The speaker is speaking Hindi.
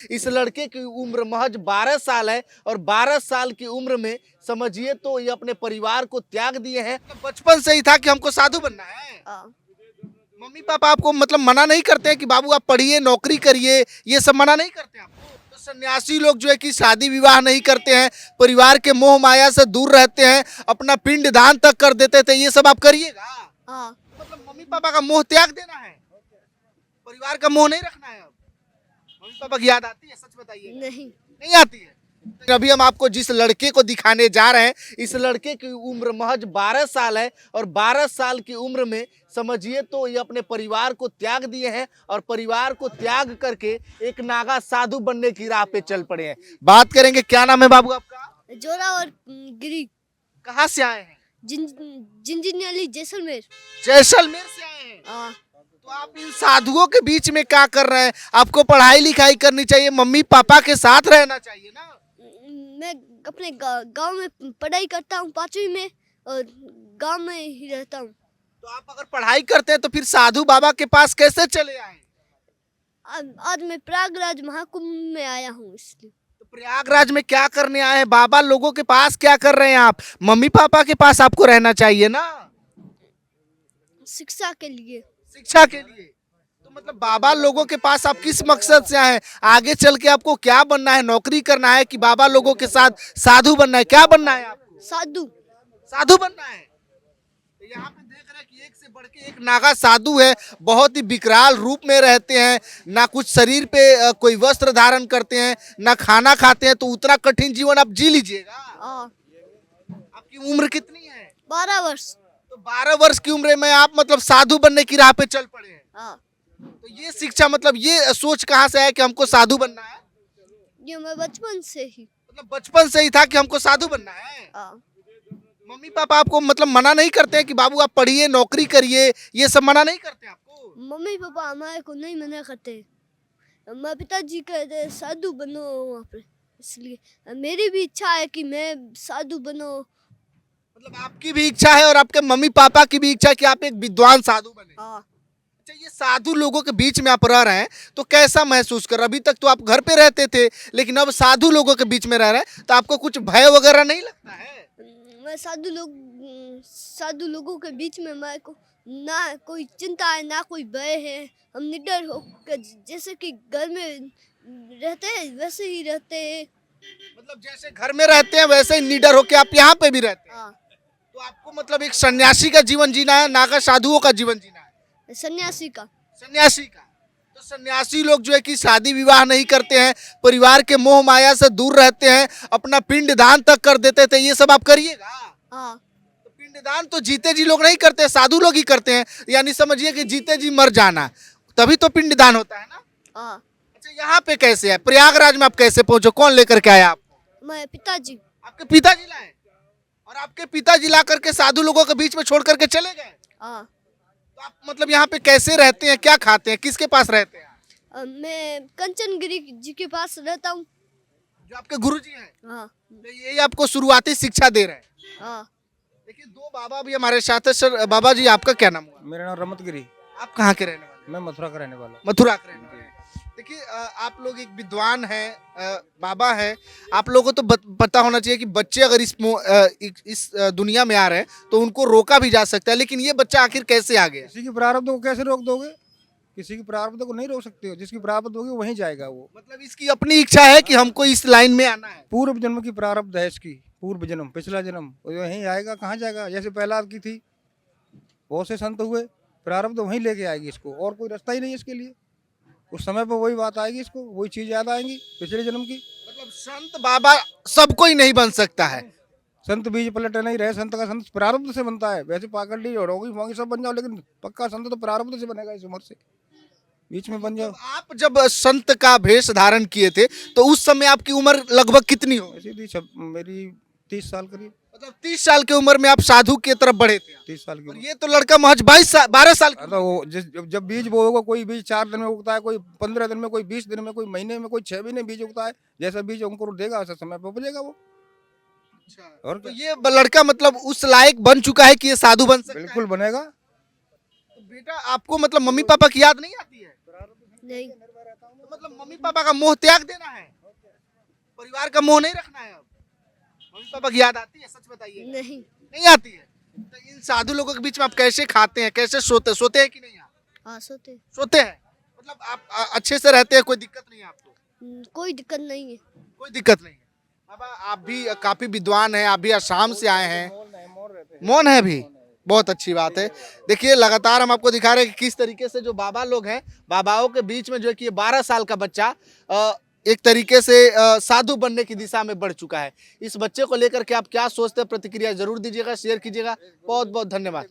इस लड़के की उम्र महज 12 साल है और 12 साल की उम्र में समझिए तो ये अपने परिवार को त्याग दिए हैं। बचपन से ही था कि हमको साधु बनना है। मम्मी पापा आपको मतलब मना नहीं करते हैं कि बाबू आप पढ़िए नौकरी करिए, ये सब मना नहीं करते आपको? तो सन्यासी लोग जो है कि शादी विवाह नहीं करते हैं, परिवार के मोह माया से दूर रहते हैं, अपना पिंड दान तक कर देते थे, ये सब आप करिएगा? मतलब मम्मी पापा का मोह त्याग देना है, परिवार का मोह नहीं रखना है। अब मम्मी पापा की याद आती है? सच बताइए। नहीं आती है। तो अभी हम आपको जिस लड़के को दिखाने जा रहे हैं, इस लड़के की उम्र महज 12 साल है और 12 साल की उम्र में समझिए तो ये अपने परिवार को त्याग दिए हैं और परिवार को त्याग करके एक नागा साधु बनने की राह पे चल पड़े हैं। बात करेंगे, क्या नाम है बाबू आपका? जोरावर गिरी। कहाँ से आए हैं? जिंजिनियाली जैसलमेर। जैसलमेर से आए हैं। तो आप इन साधुओं के बीच में क्या कर रहे हैं? आपको पढ़ाई लिखाई करनी चाहिए, मम्मी पापा के साथ रहना चाहिए ना। मैं अपने गांव में पढ़ाई करता हूँ, 5वीं में, और गांव में ही रहता हूँ। तो आप अगर पढ़ाई करते हैं तो फिर साधु बाबा के पास कैसे चले आए? आज मैं प्रयागराज महाकुंभ में आया हूँ इसलिए। तो प्रयागराज में क्या करने आए हैं? बाबा लोगों के पास क्या कर रहे हैं आप? मम्मी पापा के पास आपको रहना चाहिए ना, शिक्षा के लिए। शिक्षा के लिए। तो मतलब बाबा लोगों के पास आप किस मकसद से आए हैं? आगे चल के आपको क्या बनना है? नौकरी करना है कि बाबा लोगों के साथ साधु बनना है? क्या बनना है आपको? साधु। साधु बनना है। तो यहाँ पे देख रहे हैं कि एक से बढ़ के एक नागा साधु है, बहुत ही विकराल रूप में रहते हैं, ना कुछ शरीर पे कोई वस्त्र धारण करते हैं, ना खाना खाते हैं। तो उतना कठिन जीवन आप जी लीजिएगा। आपकी उम्र कितनी है? 12 वर्ष। तो 12 वर्ष की उम्र में आप मतलब साधु बनने की राह पे चल पड़े हैं। तो ये शिक्षा मतलब ये सोच कहाँ से है कि हमको साधु बनना है? ये मैं बचपन से ही। मतलब बचपन से ही था कि हमको साधु बनना है। मम्मी पापा आपको मतलब मना नहीं करते हैं कि बाबू आप पढ़िए नौकरी करिए, ये सब मना नहीं करते आपको? मम्मी पापा हमारे को नहीं मना करते। मेरे पिताजी कहते हैं साधु बनो वहाँ पे, इसलिए मेरी भी इच्छा है कि मैं साधु बनो। मतलब आपकी भी इच्छा है और आपके मम्मी पापा की भी इच्छा है कि आप एक विद्वान साधु बने। अच्छा, ये साधु लोगों के बीच में आप रह रहे हैं तो कैसा महसूस कर? अभी तक तो आप घर पे रहते थे, लेकिन अब साधु लोगों के बीच में रह रहे हैं तो आपको कुछ भय वगैरह नहीं लगता है? मैं साधु लोगों के बीच में मेरे को ना कोई चिंता है ना कोई भय है। हम निडर होकर जैसे कि घर में रहते हैं वैसे ही रहते हैं। मतलब जैसे घर में रहते हैं वैसे ही निडर होके आप यहाँ पे भी रहते हैं। तो आपको मतलब एक सन्यासी का जीवन जीना है, नागा साधुओं का जीवन जीना है? सन्यासी का। सन्यासी का। तो सन्यासी लोग जो है कि शादी विवाह नहीं करते हैं, परिवार के मोह माया से दूर रहते हैं, अपना पिंड दान तक कर देते थे, ये सब आप करिएगा? तो पिंड दान तो जीते जी लोग नहीं करते, साधु लोग ही करते हैं। यानी समझिए कि जीते जी मर जाना, तभी तो पिंड दान होता है ना। अच्छा, यहाँ पे कैसे है? प्रयागराज में आप कैसे पहुंचे? कौन लेकर के आया आपको? मैं पिताजी। आपके पिताजी लाए? और आपके पिताजी ला करके साधु लोगों के बीच में छोड़ करके चले गए? तो आप मतलब यहाँ पे कैसे रहते हैं, क्या खाते हैं, किसके पास रहते हैं? मैं कंचन गिरी जी के पास रहता हूँ, जो आपके गुरुजी हैं। तो यही आपको शुरुआती शिक्षा दे रहे हैं। देखिए, दो बाबा भी हमारे साथ है। सर बाबा जी, आपका क्या नाम हुआ? मेरा नाम रमत गिरी। आप कहाँ के रहने वाले? मैं मथुरा का रहने वाला। मथुरा के रहने वाले। देखिए, आप लोग एक विद्वान हैं, बाबा है, आप लोगों को तो पता होना चाहिए कि बच्चे अगर इस दुनिया में आ रहे हैं तो उनको रोका भी जा सकता है, लेकिन ये बच्चा आखिर कैसे आ गया? किसी की प्रारब्ध को कैसे रोक दोगे? किसी की प्रारब्ध को नहीं रोक सकते हो, जिसकी प्रारब्ध होगी वहीं जाएगा वो। मतलब इसकी अपनी इच्छा है कि हमको इस लाइन में आना है। पूर्व जन्म की प्रारब्ध है इसकी, पूर्व जन्म, पिछला जन्म, वहीं आएगा। कहाँ जाएगा? जैसे प्रहलाद की थी, बहुत से संत हुए, प्रारब्ध वहीं लेके आएगी इसको, और कोई रास्ता ही नहीं इसके लिए। उस समय पर वही बात आएगी, इसको वही चीज याद आएंगी पिछले जन्म की। मतलब संत बाबा सबको ही नहीं बन सकता है। संत बीज पलट नहीं रहे, संत का संत प्रारब्ध से बनता है। वैसे पाकड़ी और होगी मोगी सब बन जाओ, लेकिन पक्का संत तो प्रारब्ध से बनेगा। इस उम्र से बीच में बन जाओ। आप जब संत का भेष धारण किए थे तो उस समय आपकी उम्र लगभग कितनी हो? ऐसी थी मेरी 30 साल करीब। मतलब 30 साल की उम्र में आप साधु की तरफ बढ़े थे? 30 साल की। ये तो लड़का महज 12 साल का। तो वो जब बीज बोओगे, कोई बीज 4 दिन में उगता है, कोई 15 दिन में, कोई 20 दिन में, कोई महीने में, कोई 6 महीने बीज उगता है। जैसा बीज अंकुर देगा वैसा समय पर उपजेगा वो। और तो ये लड़का मतलब उस लायक बन चुका है कि ये साधु बन सकता है? बिल्कुल बनेगा। तो बेटा, आपको मतलब मम्मी पापा की याद नहीं आती है? नहीं। तो मतलब मम्मी पापा का मोह त्याग देना है, परिवार का मोह नहीं रखना है। अब मम्मी पापा की याद आती है, सच बताइए। नहीं। नहीं आती है। तो इन साधु लोगों के बीच में आप कैसे खाते हैं, कैसे सोते हैं कि नहीं आप? हाँ सोते। सोते हैं, मतलब आप अच्छे से रहते हैं, कोई दिक्कत नहीं है आपको? कोई दिक्कत नहीं है। कोई दिक्कत नहीं है। बाबा आप भी काफी विद्वान हैं, आप भी असम से आए हैं, मौन है भी, बहुत अच्छी बात है। देखिए लगातार हम आपको दिखा रहे हैं कि किस तरीके से जो बाबा लोग हैं, बाबाओं के बीच में जो है कि ये 12 साल का बच्चा एक तरीके से साधु बनने की दिशा में बढ़ चुका है। इस बच्चे को लेकर के आप क्या सोचते हैं, प्रतिक्रिया जरूर दीजिएगा, शेयर कीजिएगा। बहुत बहुत धन्यवाद।